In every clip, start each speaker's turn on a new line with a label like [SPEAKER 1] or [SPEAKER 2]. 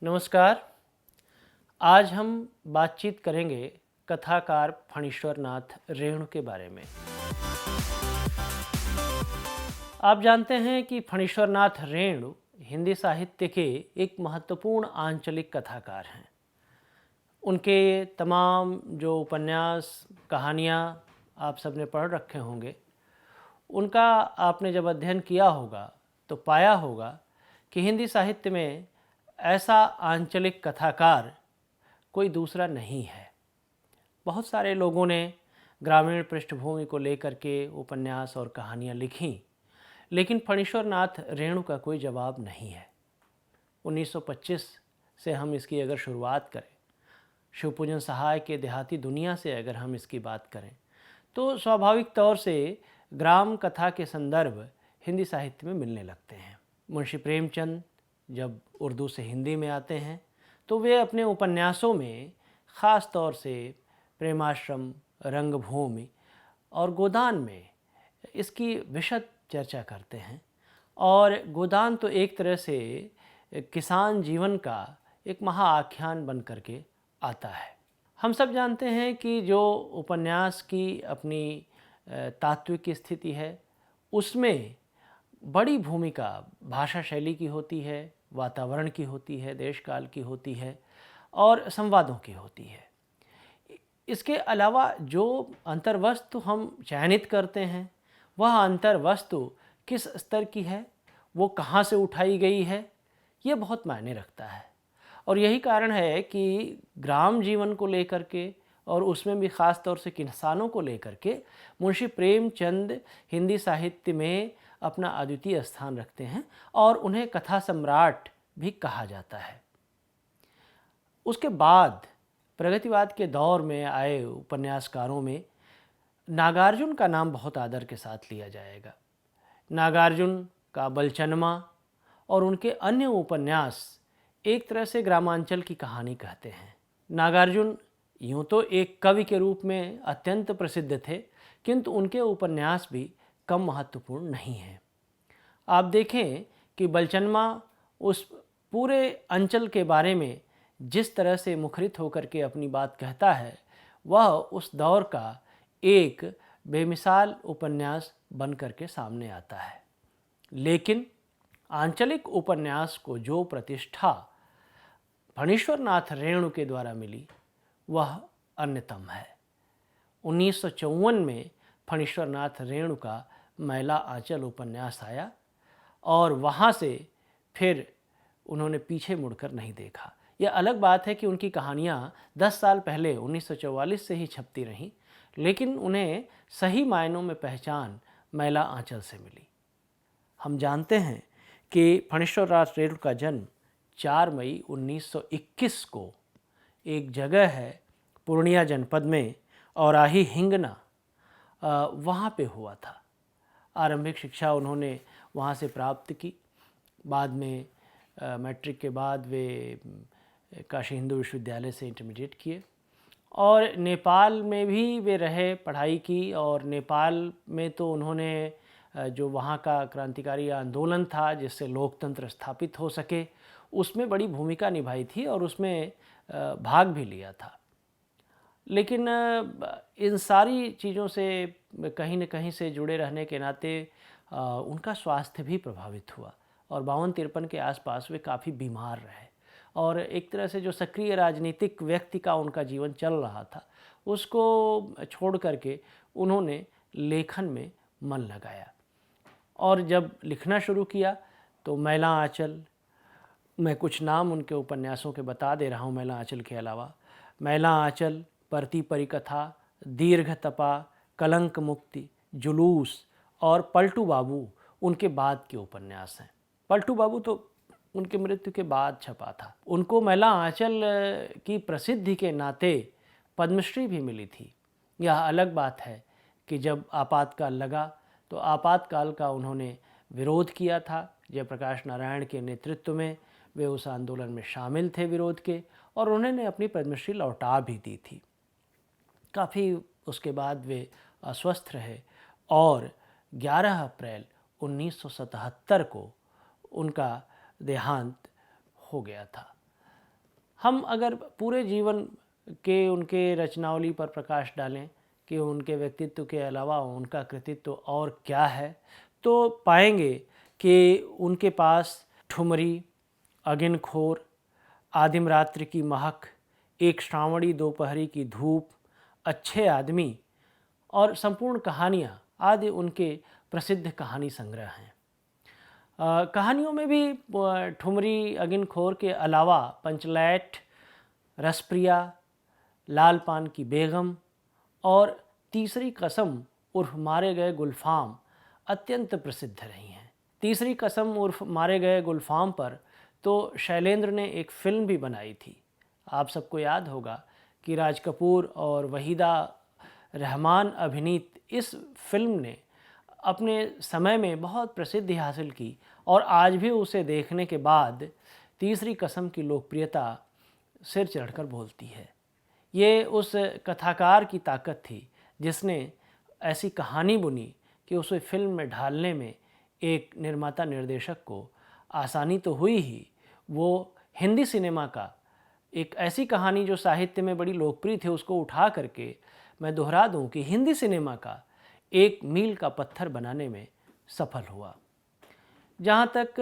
[SPEAKER 1] नमस्कार। आज हम बातचीत करेंगे कथाकार फणीश्वर नाथ रेणु के बारे में। आप जानते हैं कि फणीश्वर नाथ रेणु हिंदी साहित्य के एक महत्वपूर्ण आंचलिक कथाकार हैं। उनके तमाम जो उपन्यास, कहानियाँ आप सबने पढ़ रखे होंगे, उनका आपने जब अध्ययन किया होगा तो पाया होगा कि हिंदी साहित्य में ऐसा आंचलिक कथाकार कोई दूसरा नहीं है। बहुत सारे लोगों ने ग्रामीण पृष्ठभूमि को लेकर के उपन्यास और कहानियाँ लिखीं, लेकिन फणीश्वर नाथ रेणु का कोई जवाब नहीं है। 1925 से हम इसकी अगर शुरुआत करें, शिवपूजन सहाय के देहाती दुनिया से अगर हम इसकी बात करें, तो स्वाभाविक तौर से ग्राम कथा के संदर्भ हिंदी साहित्य में मिलने लगते हैं। मुंशी प्रेमचंद जब उर्दू से हिंदी में आते हैं तो वे अपने उपन्यासों में ख़ास तौर से प्रेमाश्रम, रंगभूमि और गोदान में इसकी विशद चर्चा करते हैं। और गोदान तो एक तरह से किसान जीवन का एक महाआख्यान बन करके आता है। हम सब जानते हैं कि जो उपन्यास की अपनी तात्विक स्थिति है, उसमें बड़ी भूमिका भाषा शैली की होती है, वातावरण की होती है, देश काल की होती है और संवादों की होती है। इसके अलावा जो अंतर्वस्तु हम चयनित करते हैं, वह अंतर्वस्तु किस स्तर की है, वो कहाँ से उठाई गई है, ये बहुत मायने रखता है। और यही कारण है कि ग्राम जीवन को लेकर के और उसमें भी ख़ास तौर से किसानों को लेकर के मुंशी प्रेमचंद हिंदी साहित्य में अपना अद्वितीय स्थान रखते हैं और उन्हें कथा सम्राट भी कहा जाता है। उसके बाद प्रगतिवाद के दौर में आए उपन्यासकारों में नागार्जुन का नाम बहुत आदर के साथ लिया जाएगा। नागार्जुन का बलचनमा और उनके अन्य उपन्यास एक तरह से ग्रामांचल की कहानी कहते हैं। नागार्जुन यूँ तो एक कवि के रूप में अत्यंत प्रसिद्ध थे, किंतु उनके उपन्यास भी कम महत्वपूर्ण नहीं हैं। आप देखें कि बलचनमा उस पूरे अंचल के बारे में जिस तरह से मुखरित होकर के अपनी बात कहता है, वह उस दौर का एक बेमिसाल उपन्यास बन करके सामने आता है। लेकिन आंचलिक उपन्यास को जो प्रतिष्ठा फणीश्वर नाथ रेणु के द्वारा मिली, वह अन्यतम है। 1954 में फणीश्वर नाथ रेणु का मैला आंचल उपन्यास आया और वहाँ से फिर उन्होंने पीछे मुड़कर नहीं देखा। यह अलग बात है कि उनकी कहानियाँ 10 साल पहले 1944 से ही छपती रहीं, लेकिन उन्हें सही मायनों में पहचान मैला आंचल से मिली। हम जानते हैं कि फणीश्वर नाथ रेणु का जन्म 4 मई 1921 को एक जगह है पूर्णिया जनपद में, औराही हिंगना, वहाँ पे हुआ था। आरंभिक शिक्षा उन्होंने वहाँ से प्राप्त की। बाद में मैट्रिक के बाद वे काशी हिंदू विश्वविद्यालय से इंटरमीडिएट किए और नेपाल में भी वे रहे, पढ़ाई की। और नेपाल में तो उन्होंने जो वहाँ का क्रांतिकारी आंदोलन था जिससे लोकतंत्र स्थापित हो सके, उसमें बड़ी भूमिका निभाई थी और उसमें भाग भी लिया था। लेकिन इन सारी चीज़ों से कहीं न कहीं से जुड़े रहने के नाते उनका स्वास्थ्य भी प्रभावित हुआ और 52-53 के आसपास वे काफ़ी बीमार रहे और एक तरह से जो सक्रिय राजनीतिक व्यक्ति का उनका जीवन चल रहा था, उसको छोड़ करके उन्होंने लेखन में मन लगाया। और जब लिखना शुरू किया तो मैला आंचल, मैं कुछ नाम उनके उपन्यासों के बता दे रहा हूँ मैला आंचल के अलावा। मैला आंचल, परती परिकथा, दीर्घ तपा, कलंक मुक्ति, जुलूस और पलटू बाबू उनके बाद के उपन्यास हैं। पलटू बाबू तो उनके मृत्यु के बाद छपा था। उनको मैला आंचल की प्रसिद्धि के नाते पद्मश्री भी मिली थी। यह अलग बात है कि जब आपातकाल लगा तो आपातकाल का उन्होंने विरोध किया था। जयप्रकाश नारायण के नेतृत्व में वे उस आंदोलन में शामिल थे विरोध के, और उन्होंने अपनी पद्मश्री लौटा भी दी थी। काफ़ी उसके बाद वे अस्वस्थ रहे और 11 अप्रैल 1977 को उनका देहांत हो गया था। हम अगर पूरे जीवन के उनके रचनावली पर प्रकाश डालें कि उनके व्यक्तित्व के अलावा उनका कृतित्व और क्या है, तो पाएंगे कि उनके पास ठुमरी, अगिनखोर, आदिम रात्रि की महक, एक श्रावणी दोपहरी की धूप, अच्छे आदमी और संपूर्ण कहानियाँ आदि उनके प्रसिद्ध कहानी संग्रह हैं। कहानियों में भी ठुमरी, अगिनखोर के अलावा पंचलैट, रसप्रिया, लाल पान की बेगम और तीसरी कसम उर्फ मारे गए गुलफाम अत्यंत प्रसिद्ध रही हैं। तीसरी कसम उर्फ मारे गए गुलफाम पर तो शैलेंद्र ने एक फिल्म भी बनाई थी। आप सबको याद होगा कि राज कपूर और वहीदा रहमान अभिनीत इस फिल्म ने अपने समय में बहुत प्रसिद्धि हासिल की और आज भी उसे देखने के बाद तीसरी कसम की लोकप्रियता सिर चढ़कर बोलती है। ये उस कथाकार की ताकत थी जिसने ऐसी कहानी बुनी कि उसे फिल्म में ढालने में एक निर्माता निर्देशक को आसानी तो हुई ही, वो हिंदी सिनेमा का एक ऐसी कहानी जो साहित्य में बड़ी लोकप्रिय थी उसको उठा करके मैं दोहरा दूं कि हिंदी सिनेमा का एक मील का पत्थर बनाने में सफल हुआ। जहाँ तक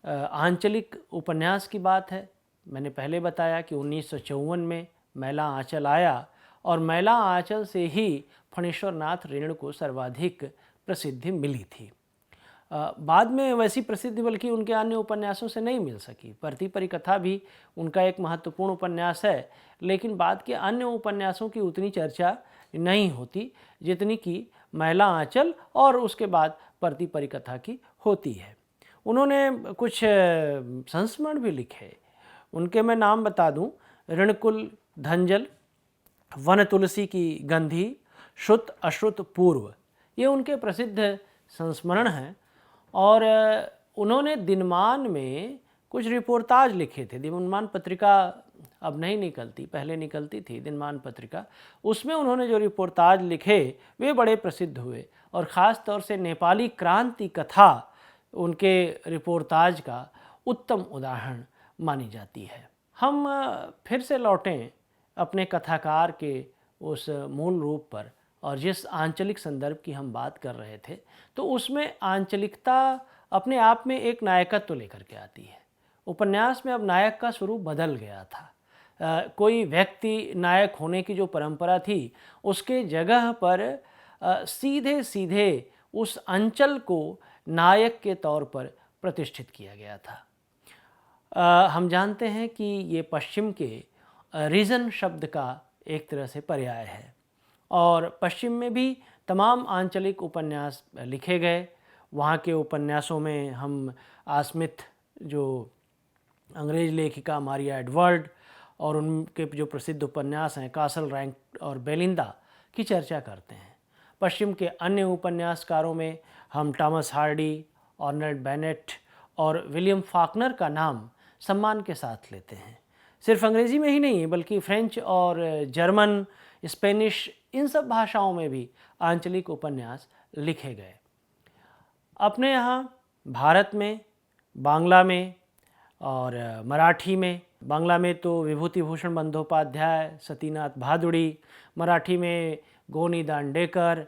[SPEAKER 1] आंचलिक उपन्यास की बात है, मैंने पहले बताया कि 1954 में मैला आंचल आया और मैला आंचल से ही फणीश्वर नाथ रेणु को सर्वाधिक प्रसिद्धि मिली थी। बाद में वैसी प्रसिद्धि बल्कि उनके अन्य उपन्यासों से नहीं मिल सकी। परती परिकथा भी उनका एक महत्वपूर्ण उपन्यास है, लेकिन बाद के अन्य उपन्यासों की उतनी चर्चा नहीं होती जितनी कि मैला आंचल और उसके बाद परती परिकथा की होती है। उन्होंने कुछ संस्मरण भी लिखे, उनके मैं नाम बता दूं: ऋणकुल धंजल, वन तुलसी की गंधी, श्रुत अश्रुत पूर्व, ये उनके प्रसिद्ध संस्मरण हैं। और उन्होंने दिनमान में कुछ रिपोर्टाज लिखे थे। दिनमान पत्रिका अब नहीं निकलती, पहले निकलती थी दिनमान पत्रिका। उसमें उन्होंने जो रिपोर्टाज लिखे वे बड़े प्रसिद्ध हुए और ख़ास तौर से नेपाली क्रांति कथा उनके रिपोर्टाज का उत्तम उदाहरण मानी जाती है। हम फिर से लौटें अपने कथाकार के उस मूल रूप पर और जिस आंचलिक संदर्भ की हम बात कर रहे थे, तो उसमें आंचलिकता अपने आप में एक नायकत्व लेकर के आती है। उपन्यास में अब नायक का स्वरूप बदल गया था। कोई व्यक्ति नायक होने की जो परंपरा थी उसके जगह पर सीधे सीधे उस अंचल को नायक के तौर पर प्रतिष्ठित किया गया था। हम जानते हैं कि ये पश्चिम के रीजन शब्द का एक तरह से पर्याय है और पश्चिम में भी तमाम आंचलिक उपन्यास लिखे गए। वहाँ के उपन्यासों में हम आस्मिथ, जो अंग्रेज लेखिका मारिया एडवर्ड, और उनके जो प्रसिद्ध उपन्यास हैं कासल रैंक और बेलिंदा की चर्चा करते हैं। पश्चिम के अन्य उपन्यासकारों में हम टॉमस हार्डी, ऑर्नेल्ड बेनेट और विलियम फाकनर का नाम सम्मान के साथ लेते हैं। सिर्फ अंग्रेज़ी में ही नहीं बल्कि फ्रेंच और जर्मन, स्पेनिश, इन सब भाषाओं में भी आंचलिक उपन्यास लिखे गए। अपने यहाँ भारत में बांग्ला में और मराठी में, बांग्ला में तो विभूति भूषण बंदोपाध्याय, सतीनाथ भादुड़ी, मराठी में गोनी दांडेकर,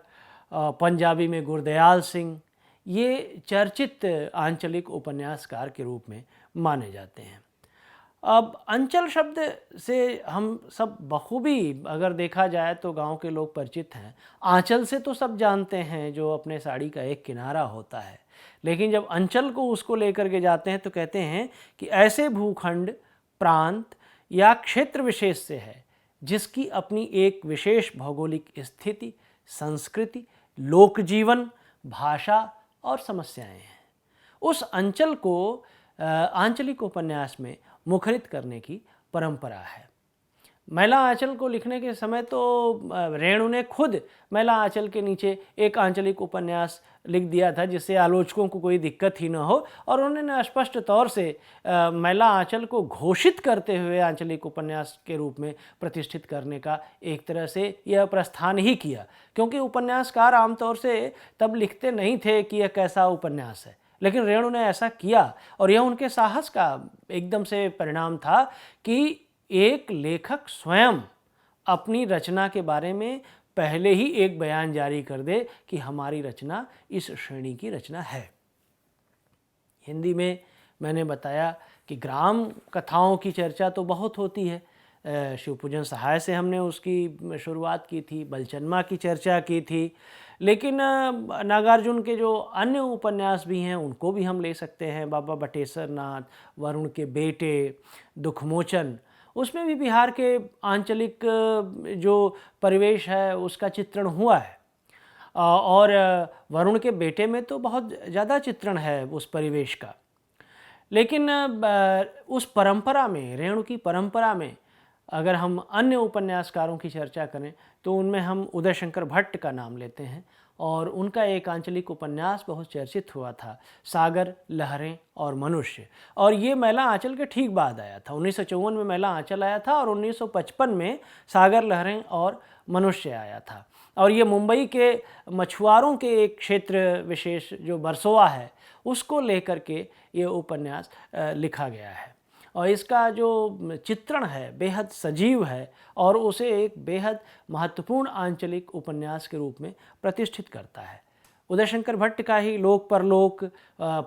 [SPEAKER 1] पंजाबी में गुरदयाल सिंह, ये चर्चित आंचलिक उपन्यासकार के रूप में माने जाते हैं। अब अंचल शब्द से हम सब बखूबी अगर देखा जाए तो गांव के लोग परिचित हैं। आंचल से तो सब जानते हैं जो अपने साड़ी का एक किनारा होता है, लेकिन जब अंचल को उसको लेकर के जाते हैं तो कहते हैं कि ऐसे भूखंड, प्रांत या क्षेत्र विशेष से है जिसकी अपनी एक विशेष भौगोलिक स्थिति, संस्कृति, लोक जीवन, भाषा और समस्याएं हैं। उस अंचल को आंचलिक उपन्यास में मुखरित करने की परंपरा है। मैला आंचल को लिखने के समय तो रेणु ने खुद मैला आंचल के नीचे एक आंचलिक उपन्यास लिख दिया था जिससे आलोचकों को कोई दिक्कत ही न हो, और उन्होंने स्पष्ट तौर से मैला आंचल को घोषित करते हुए आंचलिक उपन्यास के रूप में प्रतिष्ठित करने का एक तरह से यह प्रस्थान ही किया, क्योंकि उपन्यासकार आमतौर से तब लिखते नहीं थे कि यह कैसा उपन्यास है, लेकिन रेणु ने ऐसा किया और यह उनके साहस का एकदम से परिणाम था कि एक लेखक स्वयं अपनी रचना के बारे में पहले ही एक बयान जारी कर दे कि हमारी रचना इस श्रेणी की रचना है। हिंदी में मैंने बताया कि ग्राम कथाओं की चर्चा तो बहुत होती है। शिवपूजन सहाय से हमने उसकी शुरुआत की थी, बलचन्मा की चर्चा की थी, लेकिन नागार्जुन के जो अन्य उपन्यास भी हैं उनको भी हम ले सकते हैं। बाबा बटेश्वर नाथ, वरुण के बेटे, दुखमोचन, उसमें भी बिहार के आंचलिक जो परिवेश है उसका चित्रण हुआ है। और वरुण के बेटे में तो बहुत ज़्यादा चित्रण है उस परिवेश का। लेकिन उस परंपरा में, रेणु की परंपरा में अगर हम अन्य उपन्यासकारों की चर्चा करें तो उनमें हम उदय शंकर भट्ट का नाम लेते हैं, और उनका एक आंचलिक उपन्यास बहुत चर्चित हुआ था, सागर, लहरें और मनुष्य। और ये मैला आंचल के ठीक बाद आया था। 1954 में मैला आंचल आया था और 1955 में सागर, लहरें और मनुष्य आया था। और ये मुंबई के मछुआरों के एक क्षेत्र विशेष जो बरसोआ है उसको लेकर के ये उपन्यास लिखा गया है। और इसका जो चित्रण है बेहद सजीव है और उसे एक बेहद महत्वपूर्ण आंचलिक उपन्यास के रूप में प्रतिष्ठित करता है। उदय शंकर भट्ट का ही लोक परलोक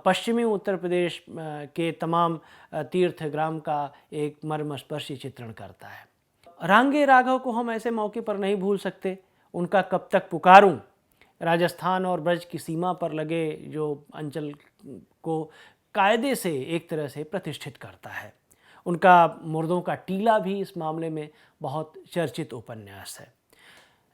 [SPEAKER 1] पश्चिमी उत्तर प्रदेश के तमाम तीर्थ ग्राम का एक मर्मस्पर्शी चित्रण करता है। रांगे राघव को हम ऐसे मौके पर नहीं भूल सकते। उनका कब तक पुकारूं राजस्थान और ब्रज की सीमा पर लगे जो अंचल को कायदे से एक तरह से प्रतिष्ठित करता है। उनका मुर्दों का टीला भी इस मामले में बहुत चर्चित उपन्यास है।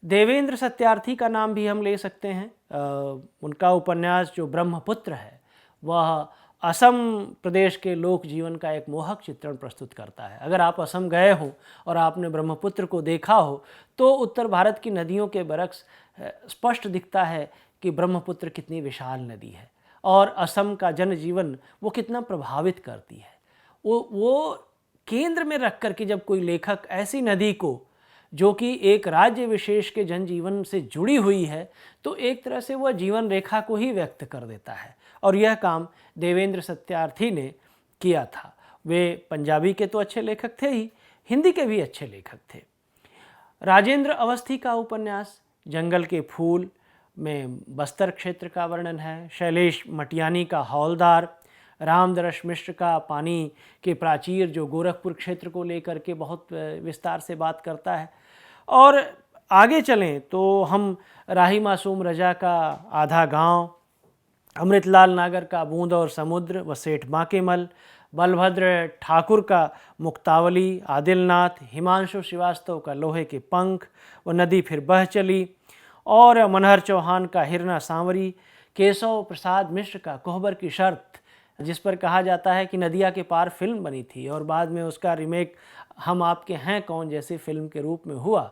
[SPEAKER 1] देवेंद्र सत्यार्थी का नाम भी हम ले सकते हैं। उनका उपन्यास जो ब्रह्मपुत्र है वह असम प्रदेश के लोक जीवन का एक मोहक चित्रण प्रस्तुत करता है। अगर आप असम गए हो और आपने ब्रह्मपुत्र को देखा हो तो उत्तर भारत की नदियों के बरक्स स्पष्ट दिखता है कि ब्रह्मपुत्र कितनी विशाल नदी है और असम का जनजीवन वो कितना प्रभावित करती है। वो केंद्र में रख कर के जब कोई लेखक ऐसी नदी को जो कि एक राज्य विशेष के जनजीवन से जुड़ी हुई है तो एक तरह से वह जीवन रेखा को ही व्यक्त कर देता है, और यह काम देवेंद्र सत्यार्थी ने किया था। वे पंजाबी के तो अच्छे लेखक थे ही, हिंदी के भी अच्छे लेखक थे। राजेंद्र अवस्थी का उपन्यास जंगल के फूल में बस्तर क्षेत्र का वर्णन है। शैलेश मटियानी का हौलदार, रामदरस मिश्र का पानी के प्राचीर जो गोरखपुर क्षेत्र को लेकर के बहुत विस्तार से बात करता है। और आगे चलें तो हम राही मासूम रजा का आधा गांव, अमृतलाल नागर का बूंद और समुद्र व सेठ बांकेमल, बलभद्र ठाकुर का मुक्तावली, आदिलनाथ, हिमांशु श्रीवास्तव का लोहे के पंख व नदी फिर बह चली, और मनहर चौहान का हिरना सांवरी, केशव प्रसाद मिश्र का कोहबर की शर्त, जिस पर कहा जाता है कि नदिया के पार फिल्म बनी थी और बाद में उसका रीमेक हम आपके हैं कौन जैसी फिल्म के रूप में हुआ।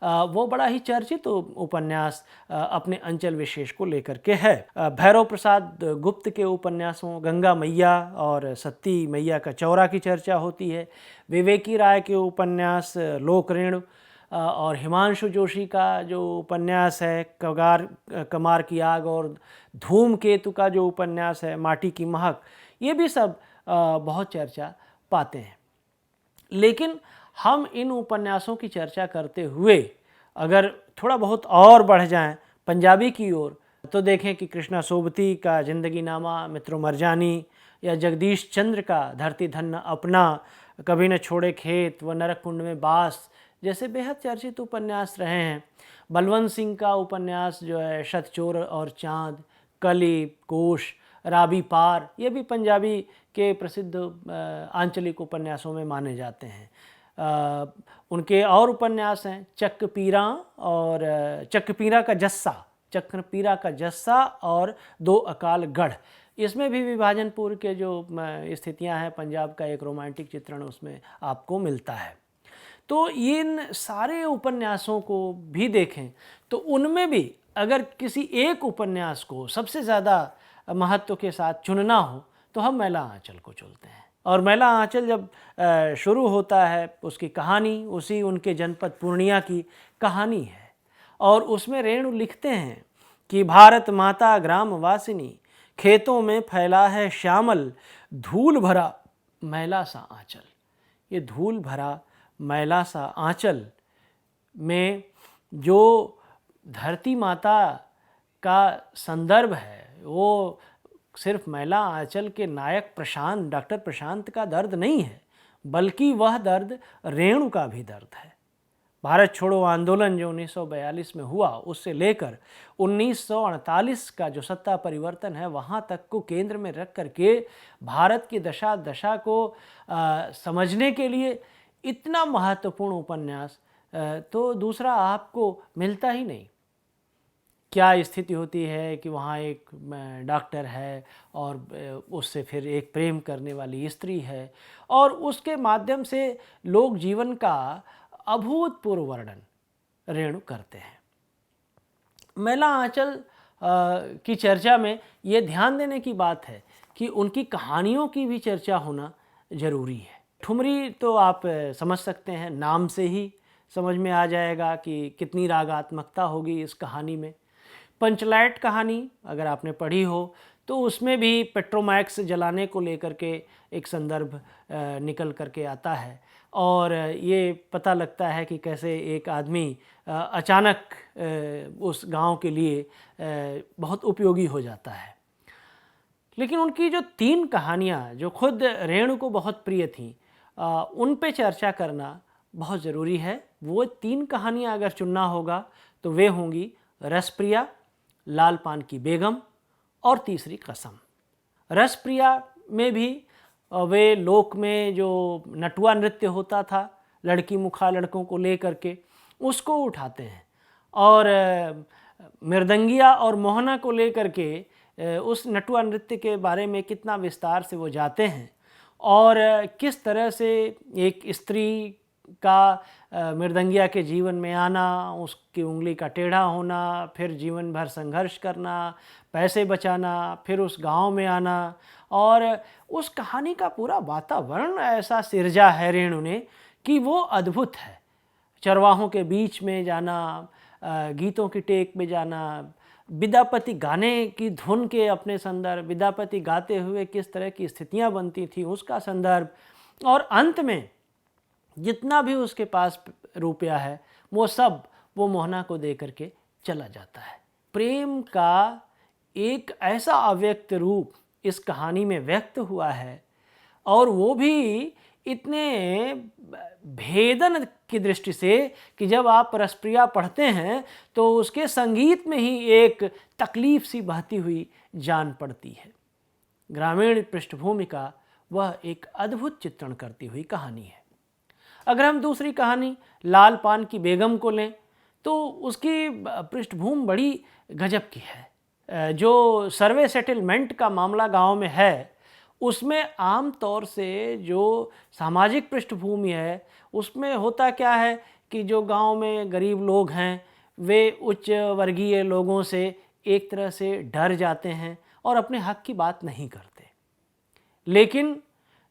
[SPEAKER 1] वो बड़ा ही चर्चित उपन्यास अपने अंचल विशेष को लेकर के है। भैरव प्रसाद गुप्त के उपन्यासों गंगा मैया और सती मैया का चौरा की चर्चा होती है। विवेकी राय के उपन्यास लोकऋण और हिमांशु जोशी का जो उपन्यास है कमार की आग और धूमकेतु का जो उपन्यास है माटी की महक, ये भी सब बहुत चर्चा पाते हैं। लेकिन हम इन उपन्यासों की चर्चा करते हुए अगर थोड़ा बहुत और बढ़ जाएं पंजाबी की ओर तो देखें कि कृष्णा सोबती का जिंदगी नामा, मित्रो मरजानी, या जगदीश चंद्र का धरती धन्य अपना, कभी न छोड़े खेत व नरक कुंड में बास जैसे बेहद चर्चित उपन्यास रहे हैं। बलवंत सिंह का उपन्यास जो है शतचोर और चांद, कली, कोश, राबी पार, ये भी पंजाबी के प्रसिद्ध आंचलिक उपन्यासों में माने जाते हैं। उनके और उपन्यास हैं चकपीरा और चकपीरा का जस्सा और दो अकाल गढ़। इसमें भी विभाजनपुर के जो स्थितियां हैं, पंजाब का एक रोमांटिक चित्रण उसमें आपको मिलता है। तो इन सारे उपन्यासों को भी देखें तो उनमें भी अगर किसी एक उपन्यास को सबसे ज़्यादा महत्व के साथ चुनना हो तो हम मैला आंचल को चुनते हैं। और मैला आंचल जब शुरू होता है उसकी कहानी उसी उनके जनपद पूर्णिया की कहानी है, और उसमें रेणु लिखते हैं कि भारत माता ग्राम वासिनी, खेतों में फैला है श्यामल, धूल भरा मैला सा आंचल। ये धूल भरा मैला सा आंचल में जो धरती माता का संदर्भ है, वो सिर्फ मैला आंचल के नायक प्रशांत, डॉक्टर प्रशांत का दर्द नहीं है, बल्कि वह दर्द रेणु का भी दर्द है। भारत छोड़ो आंदोलन जो 1942 में हुआ, उससे लेकर 1948 का जो सत्ता परिवर्तन है, वहाँ तक को केंद्र में रख करके भारत की दशा को समझने के लिए इतना महत्वपूर्ण उपन्यास तो दूसरा आपको मिलता ही नहीं। क्या स्थिति होती है कि वहाँ एक डॉक्टर है और उससे फिर एक प्रेम करने वाली स्त्री है और उसके माध्यम से लोग जीवन का अभूतपूर्व वर्णन रेणु करते हैं। मैला आंचल की चर्चा में ये ध्यान देने की बात है कि उनकी कहानियों की भी चर्चा होना ज़रूरी है। ठुमरी तो आप समझ सकते हैं, नाम से ही समझ में आ जाएगा कि कितनी रागात्मकता होगी इस कहानी में। पंचलाइट कहानी अगर आपने पढ़ी हो तो उसमें भी पेट्रोमैक्स जलाने को लेकर के एक संदर्भ निकल करके आता है और ये पता लगता है कि कैसे एक आदमी अचानक उस गांव के लिए बहुत उपयोगी हो जाता है। लेकिन उनकी जो 3 कहानियाँ जो खुद रेणु को बहुत प्रिय थीं, उन पे चर्चा करना बहुत ज़रूरी है। वो 3 कहानियाँ अगर चुनना होगा तो वे होंगी रसप्रिया, लाल पान की बेगम और तीसरी कसम। रसप्रिया में भी वे लोक में जो नटुआ नृत्य होता था लड़की मुखा लड़कों को ले करके, उसको उठाते हैं और मृदंगिया और मोहना को ले करके उस नटुआ नृत्य के बारे में कितना विस्तार से वो जाते हैं और किस तरह से एक स्त्री का मृदंगिया के जीवन में आना, उसकी उंगली का टेढ़ा होना, फिर जीवन भर संघर्ष करना, पैसे बचाना, फिर उस गांव में आना और उस कहानी का पूरा वातावरण ऐसा सिरजा है रेणु ने कि वो अद्भुत है। चरवाहों के बीच में जाना, गीतों की टेक में जाना, विद्यापति गाने की धुन के अपने संदर्भ, विद्यापति गाते हुए किस तरह की स्थितियां बनती थी उसका संदर्भ, और अंत में जितना भी उसके पास रुपया है वो सब वो मोहना को दे करके चला जाता है। प्रेम का एक ऐसा अव्यक्त रूप इस कहानी में व्यक्त हुआ है और वो भी इतने भेदन की दृष्टि से कि जब आप रसप्रिया पढ़ते हैं तो उसके संगीत में ही एक तकलीफ सी बहती हुई जान पड़ती है। ग्रामीण पृष्ठभूमि का वह एक अद्भुत चित्रण करती हुई कहानी है। अगर हम दूसरी कहानी लाल पान की बेगम को लें तो उसकी पृष्ठभूमि बड़ी गजब की है। जो सर्वे सेटलमेंट का मामला गांव में है उसमें आम तौर से जो सामाजिक पृष्ठभूमि है उसमें होता क्या है कि जो गांव में गरीब लोग हैं वे उच्च वर्गीय लोगों से एक तरह से डर जाते हैं और अपने हक की बात नहीं करते। लेकिन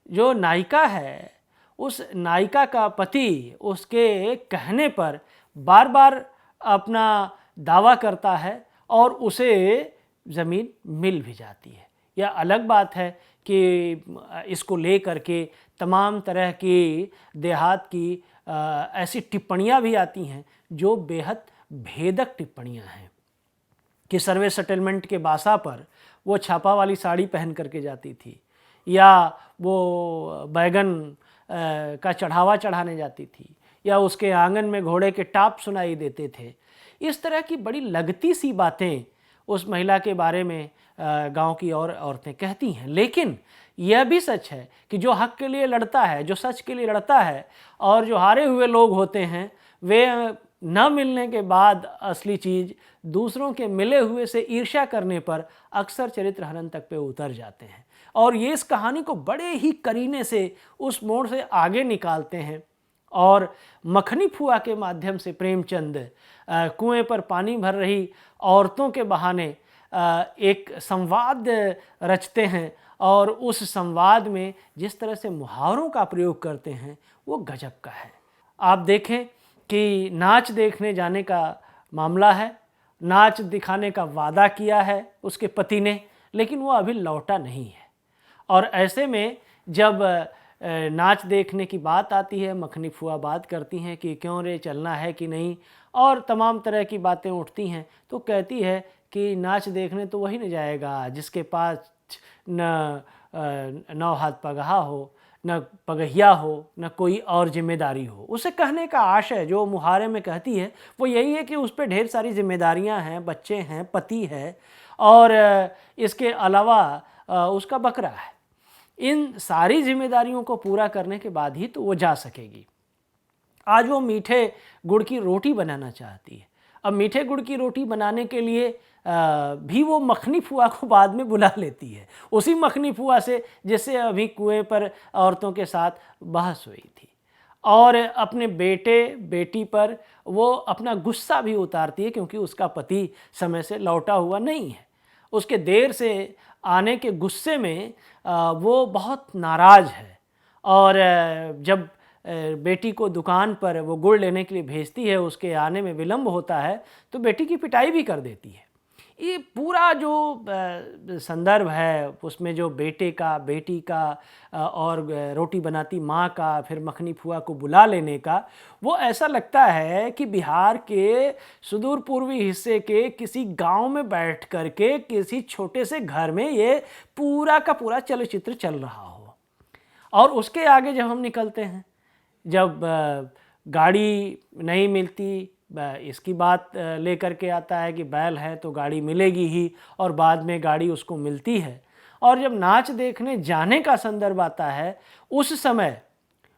[SPEAKER 1] जो नायिका है उस नायिका का पति उसके कहने पर बार बार अपना दावा करता है और उसे ज़मीन मिल भी जाती है। यह अलग बात है कि इसको ले करके तमाम तरह की देहात की ऐसी टिप्पणियां भी आती हैं जो बेहद भेदक टिप्पणियां हैं कि सर्वे सेटलमेंट के बासा पर वो छापा वाली साड़ी पहन करके जाती थी या वो बैगन का चढ़ावा चढ़ाने जाती थी या उसके आंगन में घोड़े के टाप सुनाई देते थे। इस तरह की बड़ी लगती सी बातें उस महिला के बारे में गांव की और औरतें कहती हैं। लेकिन यह भी सच है कि जो हक के लिए लड़ता है, जो सच के लिए लड़ता है और जो हारे हुए लोग होते हैं वे न मिलने के बाद असली चीज़ दूसरों के मिले हुए से ईर्ष्या करने पर अक्सर चरित्र हनन तक पे उतर जाते हैं। और ये इस कहानी को बड़े ही करीने से उस मोड़ से आगे निकालते हैं और मखनी फुआ के माध्यम से प्रेमचंद कुएं पर पानी भर रही औरतों के बहाने एक संवाद रचते हैं और उस संवाद में जिस तरह से मुहावरों का प्रयोग करते हैं वो गजब का है। आप देखें कि नाच देखने जाने का मामला है, नाच दिखाने का वादा किया है उसके पति ने, लेकिन वो अभी लौटा नहीं है। और ऐसे में जब नाच देखने की बात आती है, मखनी फुआ बात करती हैं कि क्यों रे चलना है कि नहीं, और तमाम तरह की बातें उठती हैं। तो कहती है कि नाच देखने तो वही न जाएगा जिसके पास न नौ हाथ पगहा हो, न पगहिया हो, न कोई और जिम्मेदारी हो। उसे कहने का आशय जो मुहारे में कहती है वो यही है कि उस पर ढेर सारी जिम्मेदारियां हैं, बच्चे हैं, पति है, और इसके अलावा उसका बकरा है। इन सारी जिम्मेदारियों को पूरा करने के बाद ही तो वो जा सकेगी। आज वो मीठे गुड़ की रोटी बनाना चाहती है। अब मीठे गुड़ की रोटी बनाने के लिए भी वो मखनी फुआ को बाद में बुला लेती है, उसी मखनी फुआ से जिससे अभी कुएं पर औरतों के साथ बहस हुई थी। और अपने बेटे बेटी पर वो अपना गुस्सा भी उतारती है, क्योंकि उसका पति समय से लौटा हुआ नहीं है। उसके देर से आने के गुस्से में वो बहुत नाराज़ है, और जब बेटी को दुकान पर वो गुड़ लेने के लिए भेजती है, उसके आने में विलम्ब होता है तो बेटी की पिटाई भी कर देती है। ये पूरा जो संदर्भ है उसमें जो बेटे का, बेटी का और रोटी बनाती माँ का, फिर मखनी फुआ को बुला लेने का, वो ऐसा लगता है कि बिहार के सुदूर पूर्वी हिस्से के किसी गांव में बैठ कर के किसी छोटे से घर में ये पूरा का पूरा चलचित्र चल रहा हो। और उसके आगे जब हम निकलते हैं, जब गाड़ी नहीं मिलती, इसकी बात लेकर के आता है कि बैल है तो गाड़ी मिलेगी ही, और बाद में गाड़ी उसको मिलती है। और जब नाच देखने जाने का संदर्भ आता है, उस समय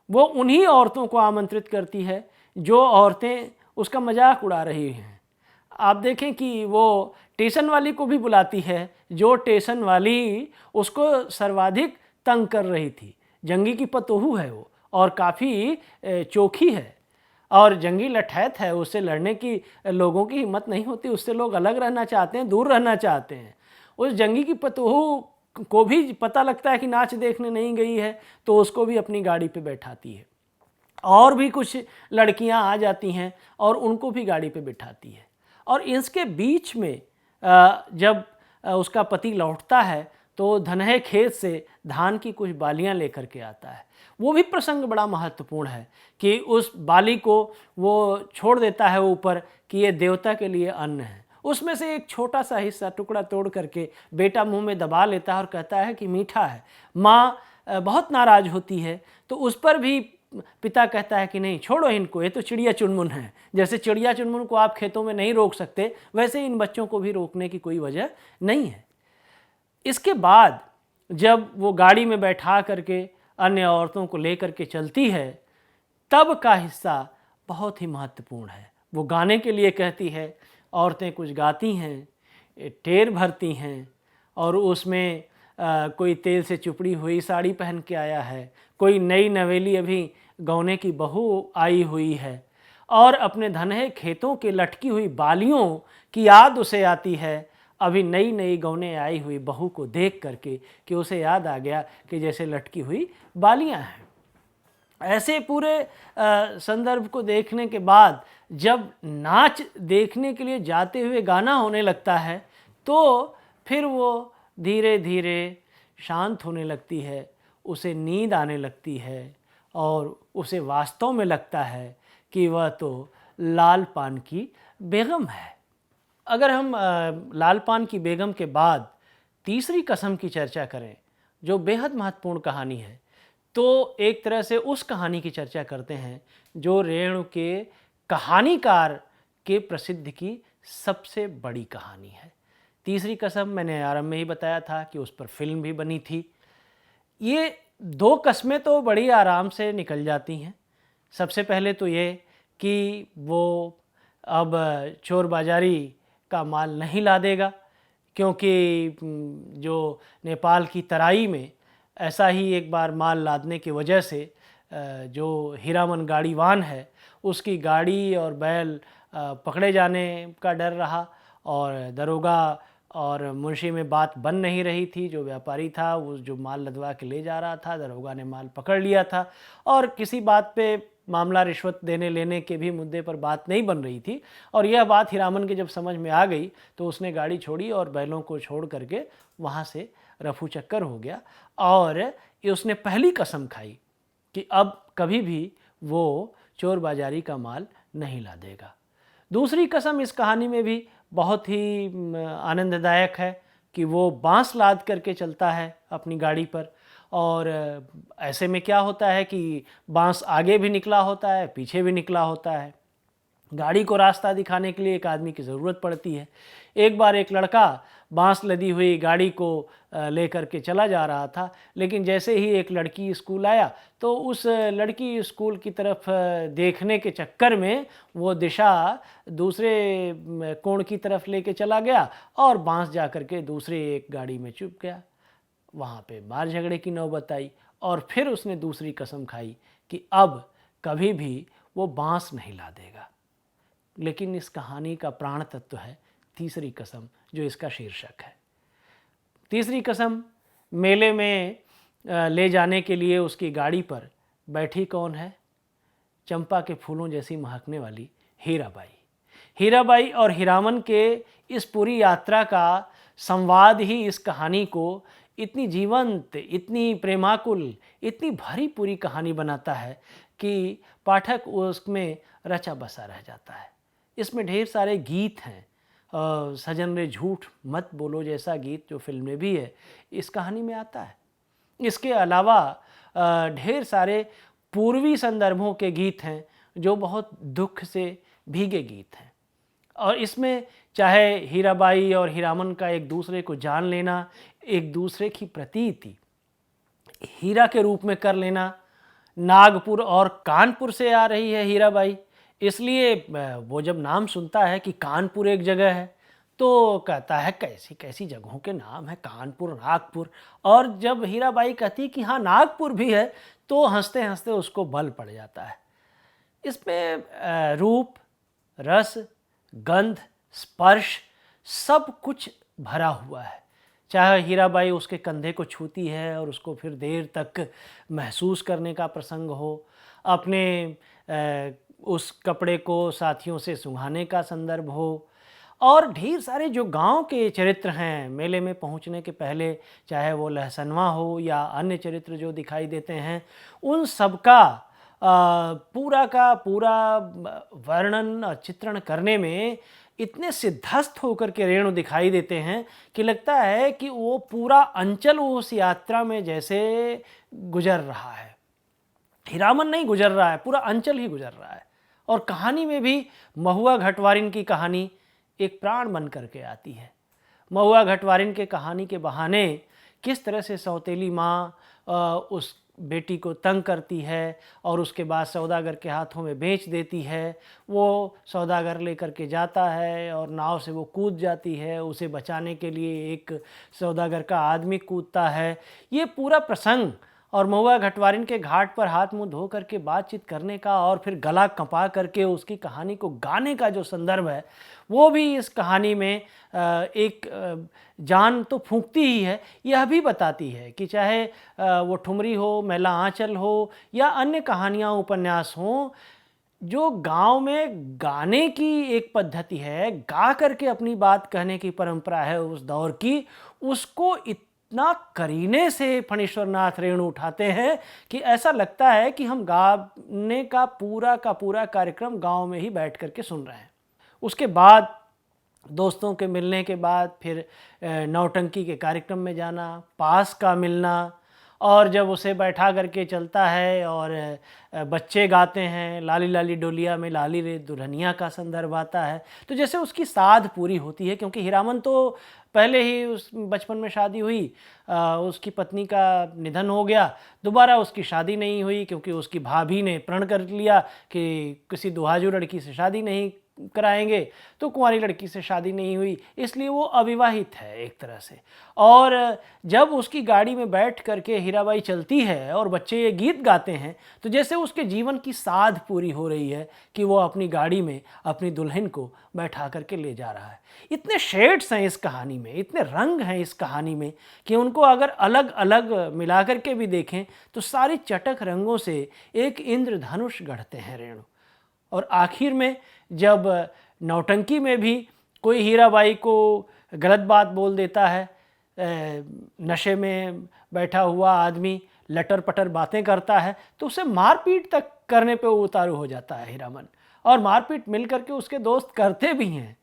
[SPEAKER 1] वो उन्हीं औरतों को आमंत्रित करती है जो औरतें उसका मजाक उड़ा रही हैं। आप देखें कि वो स्टेशन वाली को भी बुलाती है, जो स्टेशन वाली उसको सर्वाधिक तंग कर रही थी। जंगी की पतोहू है वो, और काफ़ी चोखी है, और जंगी लठैत है, उससे लड़ने की लोगों की हिम्मत नहीं होती, उससे लोग अलग रहना चाहते हैं, दूर रहना चाहते हैं। उस जंगी की पतोहू को भी पता लगता है कि नाच देखने नहीं गई है, तो उसको भी अपनी गाड़ी पे बैठाती है। और भी कुछ लड़कियां आ जाती हैं और उनको भी गाड़ी पे बिठाती है। और इसके बीच में जब उसका पति लौटता है तो धनहे खेत से धान की कुछ बालियां लेकर के आता है। वो भी प्रसंग बड़ा महत्वपूर्ण है कि उस बाली को वो छोड़ देता है ऊपर कि ये देवता के लिए अन्न है। उसमें से एक छोटा सा हिस्सा टुकड़ा तोड़ करके बेटा मुंह में दबा लेता है और कहता है कि मीठा है। माँ बहुत नाराज़ होती है, तो उस पर भी पिता कहता है कि नहीं, छोड़ो इनको, ये तो चिड़िया चुनमुन है। जैसे चिड़िया चुनमुन को आप खेतों में नहीं रोक सकते, वैसे इन बच्चों को भी रोकने की कोई वजह नहीं है। इसके बाद जब वो गाड़ी में बैठा करके अन्य औरतों को लेकर के चलती है, तब का हिस्सा बहुत ही महत्वपूर्ण है। वो गाने के लिए कहती है, औरतें कुछ गाती हैं, टेर भरती हैं, और उसमें कोई तेल से चुपड़ी हुई साड़ी पहन के आया है, कोई नई नवेली अभी गौने की बहू आई हुई है, और अपने धनहे खेतों के लटकी हुई बालियों की याद उसे आती है अभी नई नई गौने आई हुई बहू को देख करके, कि उसे याद आ गया कि जैसे लटकी हुई बालियां हैं। ऐसे पूरे संदर्भ को देखने के बाद जब नाच देखने के लिए जाते हुए गाना होने लगता है, तो फिर वो धीरे धीरे शांत होने लगती है, उसे नींद आने लगती है, और उसे वास्तव में लगता है कि वह तो लाल पान की बेगम है। अगर हम लाल पान की बेगम के बाद तीसरी कसम की चर्चा करें, जो बेहद महत्वपूर्ण कहानी है, तो एक तरह से उस कहानी की चर्चा करते हैं जो रेणु के कहानीकार के प्रसिद्ध की सबसे बड़ी कहानी है। तीसरी कसम मैंने आरंभ में ही बताया था कि उस पर फिल्म भी बनी थी। ये दो कस्में तो बड़ी आराम से निकल जाती हैं। सबसे पहले तो ये कि वो अब चोर बाजारी का माल नहीं ला देगा, क्योंकि जो नेपाल की तराई में ऐसा ही एक बार माल लादने की वजह से जो हीरामन गाड़ीवान है, उसकी गाड़ी और बैल पकड़े जाने का डर रहा, और दरोगा और मुंशी में बात बन नहीं रही थी। जो व्यापारी था वो जो माल लदवा के ले जा रहा था, दरोगा ने माल पकड़ लिया था, और किसी बात पे मामला रिश्वत देने लेने के भी मुद्दे पर बात नहीं बन रही थी। और यह बात हीरामन के जब समझ में आ गई तो उसने गाड़ी छोड़ी और बैलों को छोड़ करके वहाँ से रफू चक्कर हो गया, और ये उसने पहली कसम खाई कि अब कभी भी वो चोर बाजारी का माल नहीं ला देगा। दूसरी कसम इस कहानी में भी बहुत ही आनंददायक है कि वो बांस लाद करके चलता है अपनी गाड़ी पर, और ऐसे में क्या होता है कि बांस आगे भी निकला होता है, पीछे भी निकला होता है। गाड़ी को रास्ता दिखाने के लिए एक आदमी की ज़रूरत पड़ती है। एक बार एक लड़का बांस लदी हुई गाड़ी को लेकर के चला जा रहा था, लेकिन जैसे ही एक लड़की स्कूल आया तो उस लड़की स्कूल की तरफ देखने के चक्कर में वो दिशा दूसरे कोण की तरफ लेके चला गया और बांस जा कर के दूसरे एक गाड़ी में चुप गया। वहाँ पे मार झगड़े की नौबत आई और फिर उसने दूसरी कसम खाई कि अब कभी भी वो बांस नहीं ला देगा। लेकिन इस कहानी का प्राण तत्व है तीसरी कसम, जो इसका शीर्षक है। तीसरी कसम मेले में ले जाने के लिए उसकी गाड़ी पर बैठी कौन है? चंपा के फूलों जैसी महकने वाली हीराबाई। हीराबाई और हीरामन के इस पूरी यात्रा का संवाद ही इस कहानी को इतनी जीवंत, इतनी प्रेमाकुल, इतनी भरी पूरी कहानी बनाता है कि पाठक उसमें रचा बसा रह जाता है। इसमें ढेर सारे गीत हैं। सजन रे झूठ मत बोलो जैसा गीत जो फिल्म में भी है, इस कहानी में आता है। इसके अलावा ढेर सारे पूर्वी संदर्भों के गीत हैं जो बहुत दुख से भीगे गीत हैं। और इसमें चाहे हीराबाई और हीरामन का एक दूसरे को जान लेना, एक दूसरे की प्रतीति हीरा के रूप में कर लेना। नागपुर और कानपुर से आ रही है हीराबाई, इसलिए वो जब नाम सुनता है कि कानपुर एक जगह है तो कहता है कैसी कैसी जगहों के नाम है, कानपुर, नागपुर। और जब हीराबाई कहती कि हाँ नागपुर भी है तो हंसते हंसते उसको बल पड़ जाता है। इसमें रूप, रस, गंध, स्पर्श सब कुछ भरा हुआ है। चाहे हीराबाई उसके कंधे को छूती है और उसको फिर देर तक महसूस करने का प्रसंग हो, अपने उस कपड़े को साथियों से सुंघाने का संदर्भ हो, और ढेर सारे जो गांव के चरित्र हैं मेले में पहुंचने के पहले, चाहे वो लहसनवा हो या अन्य चरित्र जो दिखाई देते हैं, उन सब का पूरा का पूरा वर्णन और चित्रण करने में इतने सिद्धस्थ होकर के रेणु दिखाई देते हैं कि लगता है कि वो पूरा अंचल उस यात्रा में जैसे गुजर रहा है। हीरामन नहीं गुजर रहा है, पूरा अंचल ही गुजर रहा है। और कहानी में भी महुआ घटवारिन की कहानी एक प्राण बन करके आती है। महुआ घटवारिन के कहानी के बहाने किस तरह से सौतेली माँ उस बेटी को तंग करती है और उसके बाद सौदागर के हाथों में बेच देती है। वो सौदागर लेकर के जाता है और नाव से वो कूद जाती है, उसे बचाने के लिए एक सौदागर का आदमी कूदता है। ये पूरा प्रसंग और महुआ घटवारिन के घाट पर हाथ मुंह धो करके बातचीत करने का और फिर गला कंपा करके उसकी कहानी को गाने का जो संदर्भ है, वो भी इस कहानी में एक जान तो फूंकती ही है, यह भी बताती है कि चाहे वो ठुमरी हो, मैला आंचल हो या अन्य कहानियाँ उपन्यास हों, जो गांव में गाने की एक पद्धति है, गा करके अपनी बात कहने की परंपरा है उस दौर की, उसको इतना करीने से फणीश्वर नाथ रेणु उठाते हैं कि ऐसा लगता है कि हम गाने का पूरा कार्यक्रम गांव में ही बैठ करके सुन रहे हैं। उसके बाद दोस्तों के मिलने के बाद फिर नौटंकी के कार्यक्रम में जाना, पास का मिलना, और जब उसे बैठा करके चलता है और बच्चे गाते हैं लाली लाली डोलिया में लाली रे दुल्हनिया का संदर्भ आता है, तो जैसे उसकी साध पूरी होती है। क्योंकि हीरामन तो पहले ही उस बचपन में शादी हुई, उसकी पत्नी का निधन हो गया, दोबारा उसकी शादी नहीं हुई क्योंकि उसकी भाभी ने प्रण कर लिया कि किसी दुहाजू लड़की से शादी नहीं कराएंगे, तो कुंवारी लड़की से शादी नहीं हुई, इसलिए वो अविवाहित है एक तरह से। और जब उसकी गाड़ी में बैठ करके हीराबाई चलती है और बच्चे ये गीत गाते हैं, तो जैसे उसके जीवन की साध पूरी हो रही है कि वो अपनी गाड़ी में अपनी दुल्हन को बैठा करके ले जा रहा है। इतने शेड्स हैं इस कहानी में, इतने रंग हैं इस कहानी में कि उनको अगर अलग अलग मिला करके भी देखें तो सारी चटक रंगों से एक इंद्रधनुष गढ़ते हैं रेणु। और आखिर में जब नौटंकी में भी कोई हीराबाई को गलत बात बोल देता है, नशे में बैठा हुआ आदमी लटर पटर बातें करता है तो उसे मारपीट तक करने पे उतारू हो जाता है हीरामन, और मारपीट मिल करके उसके दोस्त करते भी हैं।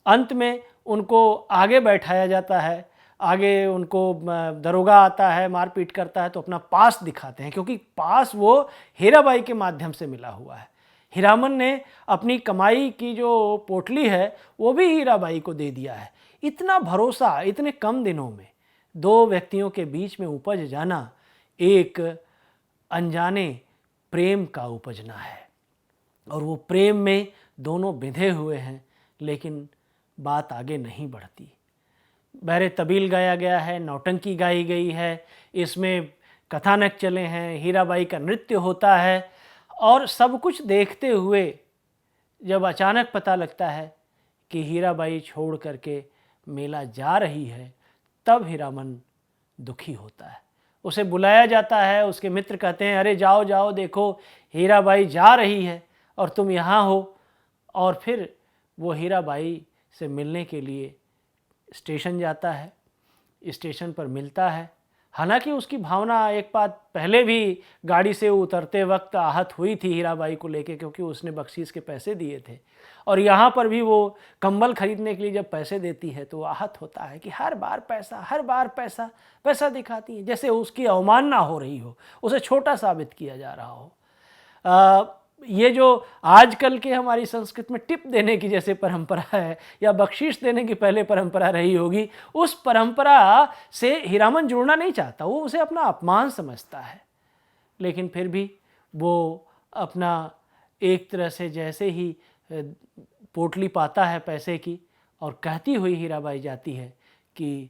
[SPEAKER 1] अंत में उनको आगे बैठाया जाता है, आगे उनको दरोगा आता है, मारपीट करता है तो अपना पास दिखाते हैं, क्योंकि पास वो हीराबाई के माध्यम से मिला हुआ है। हीरामन ने अपनी कमाई की जो पोटली है वो भी हीराबाई को दे दिया है। इतना भरोसा इतने कम दिनों में दो व्यक्तियों के बीच में उपज जाना एक अनजाने प्रेम का उपजना है, और वो प्रेम में दोनों बिंधे हुए हैं, लेकिन बात आगे नहीं बढ़ती। बहरे तबील गाया गया है, नौटंकी गाई गई है, इसमें कथानक चले हैं, हीराबाई का नृत्य होता है, और सब कुछ देखते हुए जब अचानक पता लगता है कि हीराबाई छोड़ करके मेला जा रही है, तब हीरामन दुखी होता है। उसे बुलाया जाता है, उसके मित्र कहते हैं अरे जाओ जाओ, देखो हीराबाई जा रही है और तुम यहाँ हो। और फिर वो हीराबाई से मिलने के लिए स्टेशन जाता है, स्टेशन पर मिलता है। हालांकि उसकी भावना एक बात पहले भी गाड़ी से उतरते वक्त आहत हुई थी हीराबाई को लेके, क्योंकि उसने बख्शीश के पैसे दिए थे, और यहाँ पर भी वो कंबल खरीदने के लिए जब पैसे देती है तो आहत होता है कि हर बार पैसा पैसा दिखाती है, जैसे उसकी अवमानना हो रही हो, उसे छोटा साबित किया जा रहा हो। ये जो आजकल के हमारी संस्कृति में टिप देने की जैसे परंपरा है, या बख्शीश देने की पहले परंपरा रही होगी, उस परंपरा से हीरामन जुड़ना नहीं चाहता, वो उसे अपना अपमान समझता है। लेकिन फिर भी वो अपना एक तरह से जैसे ही पोटली पाता है पैसे की, और कहती हुई हीराबाई जाती है कि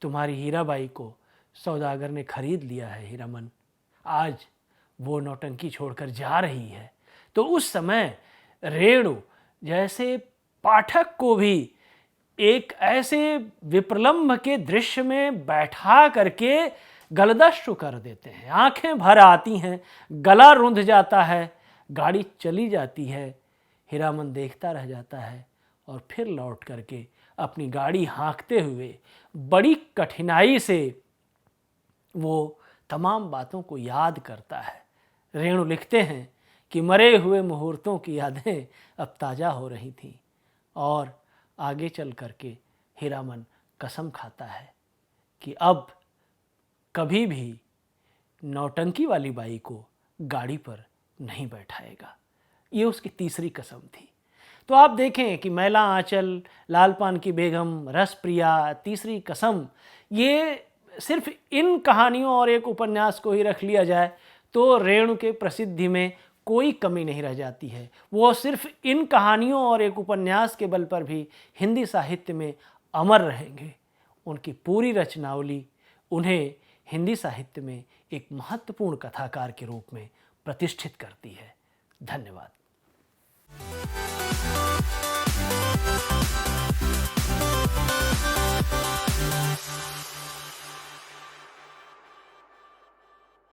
[SPEAKER 1] तुम्हारी हीराबाई को सौदागर ने खरीद लिया है हीरामन, आज वो नौटंकी छोड़कर जा रही है। तो उस समय रेणु जैसे पाठक को भी एक ऐसे विप्रलंभ के दृश्य में बैठा करके गलदश्रु कर देते हैं, आंखें भर आती हैं, गला रुंध जाता है, गाड़ी चली जाती है, हीरामन देखता रह जाता है, और फिर लौट करके अपनी गाड़ी हाँकते हुए बड़ी कठिनाई से वो तमाम बातों को याद करता है। रेणु लिखते हैं कि मरे हुए मुहूर्तों की यादें अब ताज़ा हो रही थीं, और आगे चल करके हीरामन कसम खाता है कि अब कभी भी नौटंकी वाली बाई को गाड़ी पर नहीं बैठाएगा। ये उसकी तीसरी कसम थी। तो आप देखें कि मैला आंचल, लालपान की बेगम, रसप्रिया, तीसरी कसम, ये सिर्फ इन कहानियों और एक उपन्यास को ही रख लिया जाए तो रेणु के प्रसिद्धि में कोई कमी नहीं रह जाती है। वो सिर्फ इन कहानियों और एक उपन्यास के बल पर भी हिंदी साहित्य में अमर रहेंगे। उनकी पूरी रचनावली उन्हें हिंदी साहित्य में एक महत्वपूर्ण कथाकार के रूप में प्रतिष्ठित करती है। धन्यवाद।